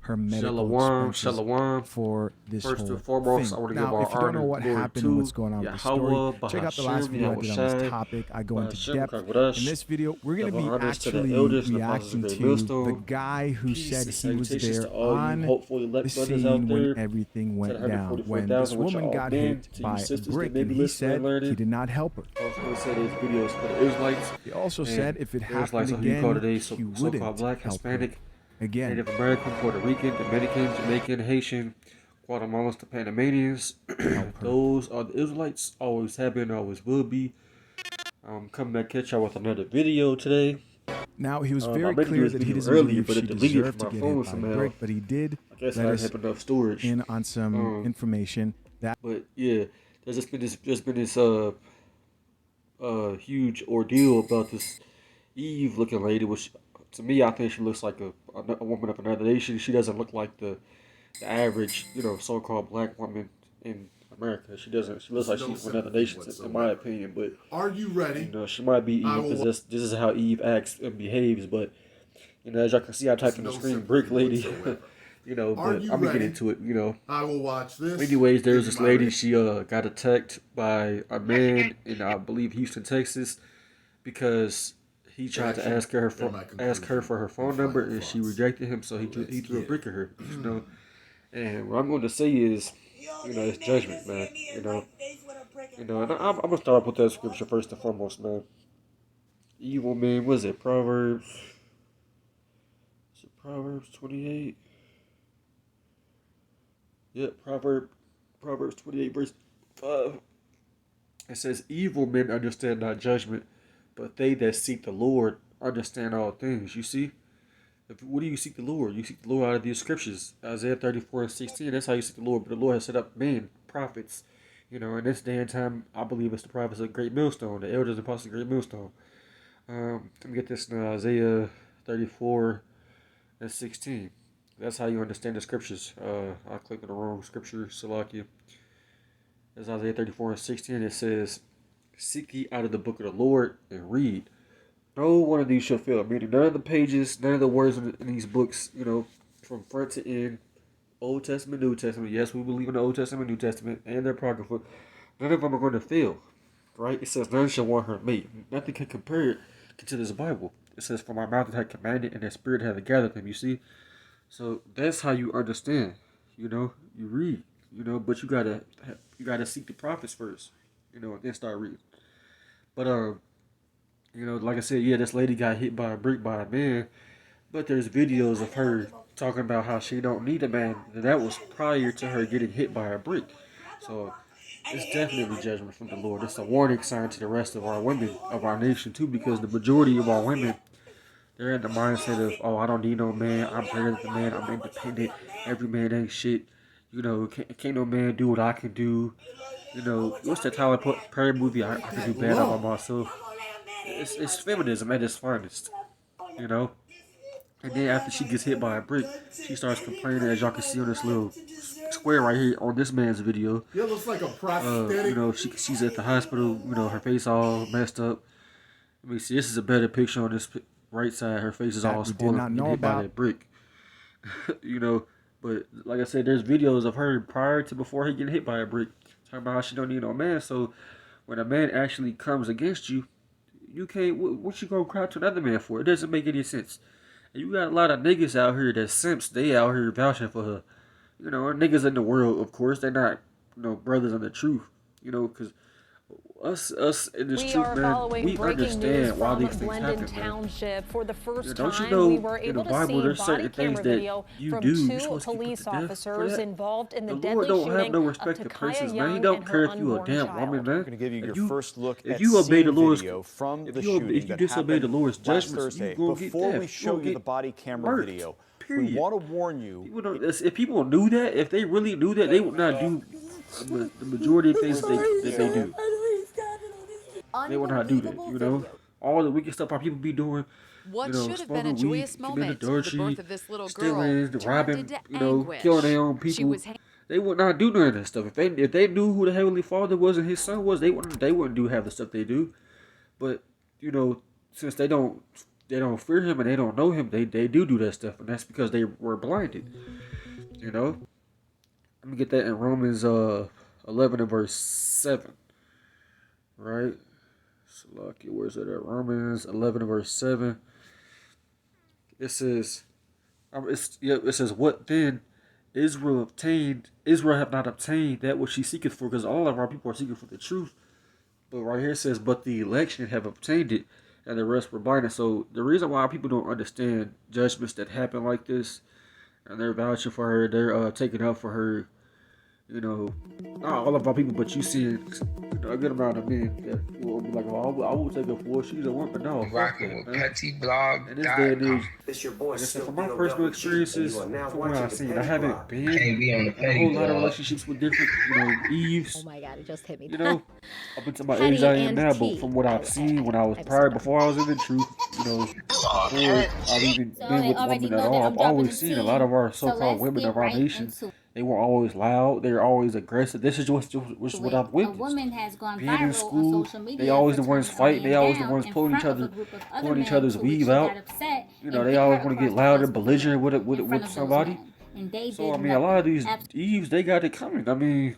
her medical Shalom, expenses shalom. for this First whole and foremost, thing. I want to give Now, our if you don't know honor what glory happened and to what's going on with the story, Yahweh, check out the last Bahashem, video I did on this Yahushai, topic. I go into Bahashem, depth. Kakadash. In this video, we're going to Double be honors to the actually elders and apostles reacting of Great to the Millstone. guy who Peace said and he was salutations there to all you on hopeful elect the brothers out scene when there. everything To went the down, when this 144,000, which are woman all got men. hit To you by a sisters that brick, may and be he listening and said he learning. did not help her. I was going to say this video is for the Israelites. He also And said if it the happened Israelites are who you call again, today, he so-called wouldn't black, help her. Hispanic, Again, Native American, Puerto Rican, Dominican, Jamaican, Haitian, Guatemalans, the Panamanians. Those are the Israelites. Always have been, always will be. Coming back at y'all with another video today. now, he was I very meant to do clear this that he video doesn't earlier, believe but she it deleted deserved to from my get phone hit by a somehow. brick, but he did I guess let I us didn't have enough storage. in on some information that. But yeah, there's just been this huge ordeal about this Eve looking lady, which to me I think she looks like a woman of another nation. She doesn't look like the average, so-called black woman in America. She doesn't. She looks like she's from another nation, in my opinion. But are you ready? She might be Eve because this is how Eve acts and behaves. But as y'all can see, I typed on the screen "brick lady." But I'm gonna get into it. I will watch this. Anyways, there's this lady. She got attacked by a man in I believe Houston, Texas, because he tried to ask her for her phone number and she rejected him. So he threw a brick at her. And what I'm going to say is, it's judgment, man. And I'm gonna start off with that scripture first and foremost, man. Evil man, was it Proverbs? Is it Proverbs 28? Yep, Proverbs 28 verse 5. It says, "Evil men understand not judgment, but they that seek the Lord understand all things." You see? What do you seek the Lord? You seek the Lord out of these scriptures. Isaiah 34:16, that's how you seek the Lord. But the Lord has set up men, prophets. In this day and time, I believe it's the prophets of Great Millstone, the elders and apostles of Great Millstone. Let me get this now, Isaiah 34:16. That's how you understand the scriptures. I clicked on the wrong scripture, Salakia. That's Isaiah 34:16. It says, "Seek ye out of the book of the Lord and read. No one of these shall fail." Meaning none of the pages, none of the words in these books, from front to end, Old Testament, New Testament. Yes, we believe in the Old Testament, New Testament, and their Apocrypha. None of them are going to fail. Right? It says, "None shall want her mate." Nothing can compare it to this Bible. It says, "For my mouth hath commanded, and their spirit hath gathered them." You see? So that's how you understand. You read. But you gotta seek the prophets first. And then start reading. But like I said, yeah, this lady got hit by a brick by a man, but there's videos of her talking about how she don't need a man, and that was prior to her getting hit by a brick. So it's definitely judgment from the Lord. It's a warning sign to the rest of our women of our nation too, because the majority of our women, they're in the mindset of, "Oh, I don't need no man. I'm better than the man. I'm independent. Every man ain't shit. Can't no man do what I can do." What's that Tyler Perry movie? I can do bad all by myself. It's feminism at its finest. And then after she gets hit by a brick, she starts complaining, as y'all can see on this little square right here on this man's video. Yeah, looks like a prosthetic. She's at the hospital. Her face all messed up. Let me see. This is a better picture on this right side. Her face is all swollen from getting hit by that brick. But like I said, there's videos of her before he getting hit by a brick, talking about how she don't need no man. So when a man actually comes against you, you can't. What you gonna cry to another man for? It doesn't make any sense. And you got a lot of niggas out here that simps. They out here vouching for her. Niggas in the world, of course, they're not, brothers in the truth. Because us in this truth, man, we understand why these things happen, Township. For the first don't you time, know we were in able the Bible to there's see certain body things camera that video you from do. You're two supposed to get police put to death for officers that. involved in the The deadly Lord don't have shooting no of respect to Takaya persons, man. He Young don't and care her if you a unborn damn child. woman, man. I'm going to give you your first look at obey the scene Lord's video from the if shooting you that disobey the happened Lord's last judgments, Thursday. you gonna get Before death. we You show gonna you the get body camera murked. video, Period. we want to warn you. If people knew that, if they really knew that, they would not do the majority of things that they do. They would not do that, All the wicked stuff our people be doing, What should have been a smoking weed, joyous committing moment, the adultery, birth of this little girl, stealing, turned robbing, into anguish. killing their own She people. was They would not do none of that stuff. If they knew who the Heavenly Father was and His Son was, they wouldn't do half the stuff they do. But since they don't they don't fear him and they don't know him, they do that stuff, and that's because they were blinded. You know. Let me get that in Romans 11 and verse 7. Right? Salakia, where's it at? Romans 11 and verse 7. It says, it says, what then Israel have not obtained that which he seeketh for, because all of our people are seeking for the truth. But right here it says, but the election have obtained it, and the rest were blinded. So the reason why people don't understand judgments that happen like this, and they're vouching for her, they're taking up for her, you know, not all of our people, but you see a good amount of men that will be like, oh, I will take her for she's a woman. No, rocking with Petty Blog. In this day and age, like I said, from my personal experiences, from what I've seen, I haven't been in a whole lot of relationships with different, you know, Eves. Oh my God, it just hit me. You know, up until my age I am now, but from what I've seen when I was before I was in the truth, you know, before I've even been with women at all, I've always seen a lot of our so-called women of our nation. They were always loud. They were always aggressive. This is what I've witnessed. A woman has gone being viral in school, on social media. they always the ones fighting. They always the ones pulling each other's weave out. You know, they always want to get loud and belligerent with somebody. So I mean, a lot of these Eves, they got it coming. I mean,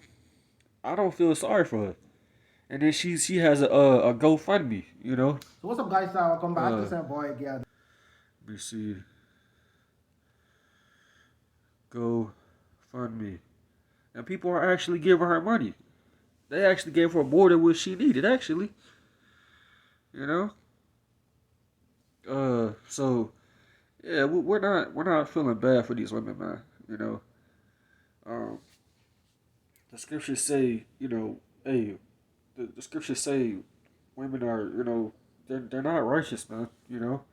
I don't feel sorry for her. And then she has a GoFundMe. You know. So what's up, guys? Welcome back to some boy again. Let me see. GoFundMe. And people are actually giving her money. They actually gave her more than what she needed, actually. You know? So yeah, we're not feeling bad for these women, man. You know? The scriptures say, you know, hey, the scriptures say women are, you know, they're not righteous, man, you know?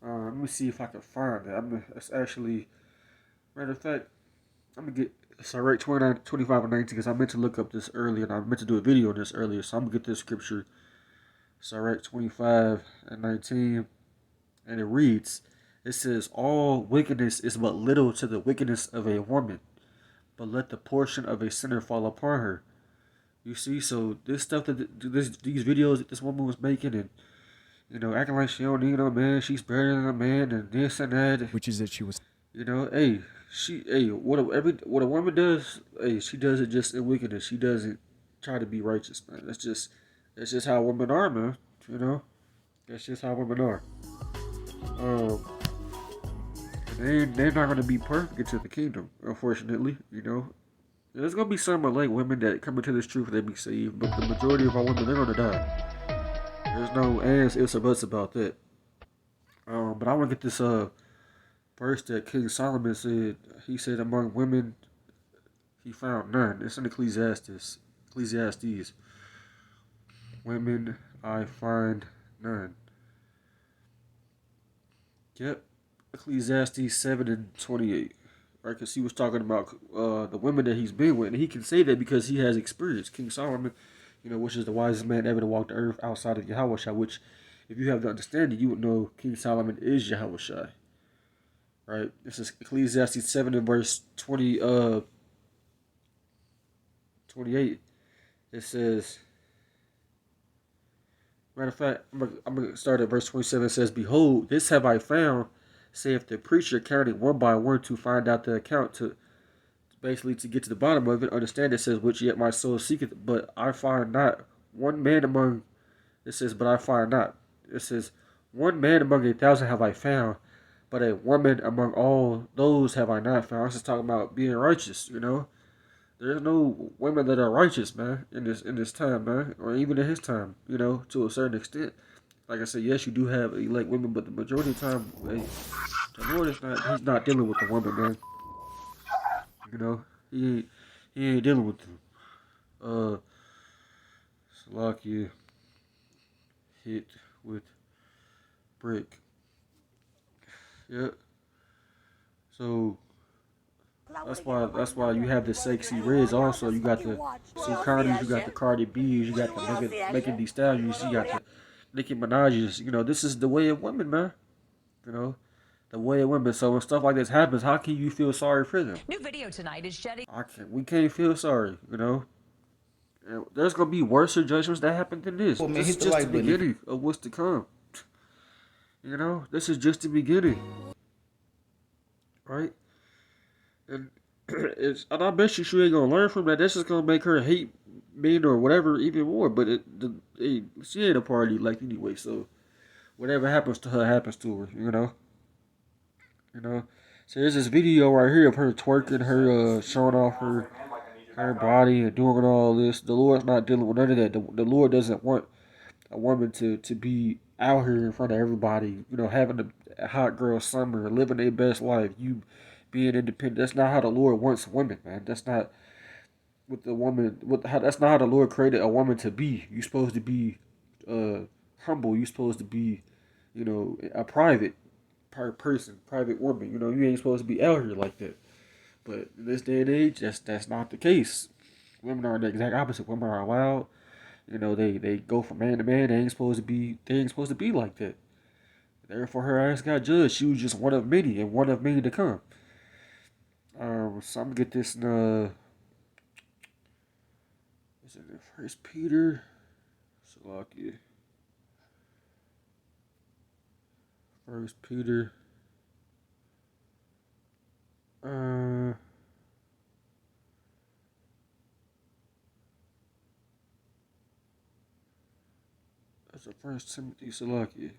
Let me see if I can find it. It's actually, matter of fact, I'm gonna get Sirach 29, 25, and 19, because I meant to look up this earlier, and I meant to do a video on this earlier, so I'm gonna get this scripture, Sirach 25 and 19, and it reads, it says, all wickedness is but little to the wickedness of a woman, but let the portion of a sinner fall upon her. You see, so this stuff these videos that this woman was making, and you know, acting like she don't need no man, she's better than a man, and this and that, which is that she was, you know, hey, what a woman does, hey, she does it just in wickedness. She doesn't try to be righteous, man. That's just how women are, man. You know, that's just how women are. They're not gonna be perfect into the kingdom, unfortunately. You know, there's gonna be some like women that come into this truth, they be saved, but the majority of our women, they're gonna die. There's no ands, ifs, or buts about that. But I want to get this verse that King Solomon said. He said, among women, he found none. It's in Ecclesiastes. Women, I find none. Yep. Ecclesiastes 7 and 28. Right? Because he was talking about the women that he's been with. And he can say that because he has experience. King Solomon, you know, which is the wisest man ever to walk the earth outside of Yahushua, which, if you have the understanding, you would know King Solomon is Yahushua. Right? This is Ecclesiastes 7 and verse 28. It says, matter of fact, I'm going to start at verse 27. It says, behold, this have I found, saith the preacher, counting one by one to find out the account, to basically to get to the bottom of it. Understand, it says, which yet my soul seeketh, but I find not one man among, it says, but I find not. It says, one man among 1,000 have I found, but a woman among all those have I not found. I was just talking about being righteous, you know. There's no women that are righteous, man, in this time, man, or even in his time, you know, to a certain extent. Like I said, yes, you do have elect women, but the majority of the time, hey, the Lord is he's not dealing with the woman, man. You know, he ain't dealing with them. Salakia hit with brick. Yeah. So that's why you have the sexy reds also. You got the Sukanis, you got the Cardi B's, you got the Megan Thee Stallions, you got the Nicki Minaj's. You know, this is the way of women, man. You know, the way of women. So when stuff like this happens, how can you feel sorry for them? New video tonight is shedding. We can't feel sorry, you know. And there's gonna be worse judgments that happen than this. Well, man, this is just the beginning of what's to come. You know, this is just the beginning, right? And and I bet you she ain't gonna learn from that. That's just gonna make her hate men or whatever even more. But she ain't a party like anyway, so whatever happens to her happens to her. You know. So there's this video right here of her twerking, her showing off her body and doing all this. The Lord's not dealing with none of that. The Lord doesn't want a woman to be out here in front of everybody, you know, having a hot girl summer, living their best life, you being independent. That's not how the Lord wants women, man. That's not what the woman, that's not how the Lord created a woman to be. You're supposed to be humble. You're supposed to be, you know, a private person, private woman. You know, you ain't supposed to be out here like that. But in this day and age, that's not the case. Women are the exact opposite. Women are allowed. You know, they go from man to man. They ain't supposed to be like that. Therefore, her ass got judged. She was just one of many, and one of many to come. So I'm gonna get this in is it in 1 Peter? Salakia. 1 Peter. That's a 1 Timothy Salakia.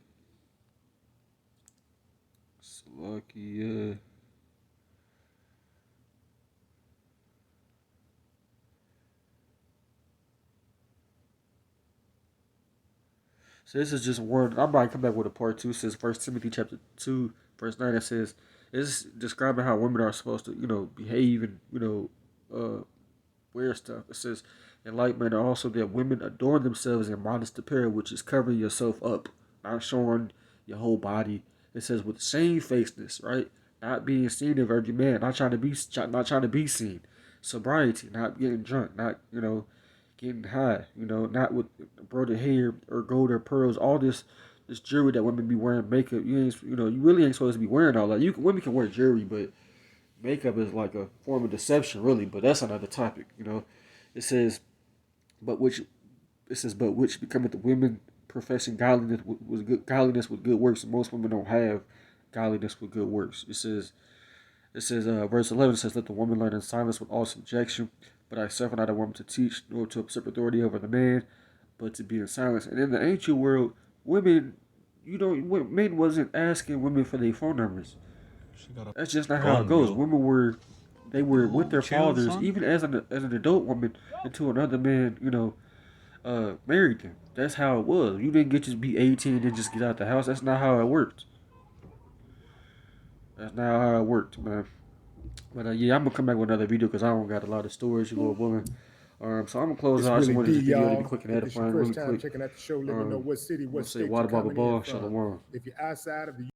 So this is just one. I might come back with a part 2. It says 1 Timothy chapter 2, verse 9. It says, it's describing how women are supposed to, you know, behave and, you know, wear stuff. It says, in like manner also that women adorn themselves in modest apparel, which is covering yourself up, not showing your whole body. It says with shamefacedness, right? Not being seen of every man, not trying to be seen. Sobriety, not getting drunk, not, you know, getting high, you know, not with broidered hair or gold or pearls, all this jewelry that women be wearing, makeup. You really ain't supposed to be wearing all that. Women can wear jewelry, but makeup is like a form of deception, really. But that's another topic, you know. It says, but which becometh the women professing godliness with good works, and most women don't have godliness with good works. It says, verse 11 says, let the woman learn in silence with all subjection, but I suffer not a woman to teach, nor to usurp authority over the man, but to be in silence. And in the ancient world, men wasn't asking women for their phone numbers. That's just not how it goes. Women were with their fathers, even as an adult woman, until another man, you know, married them. That's how it was. You didn't get to be 18 and just get out the house. That's not how it worked. That's not how it worked, man. But yeah, I'm gonna come back with another video because I don't got a lot of storage, you little woman. So I'm gonna close out. I just wanted this video to be quick and edifying, really quick. Checking out the show, let me know what city, what state YASHAMIAHLA, Shalom. if you're outside of the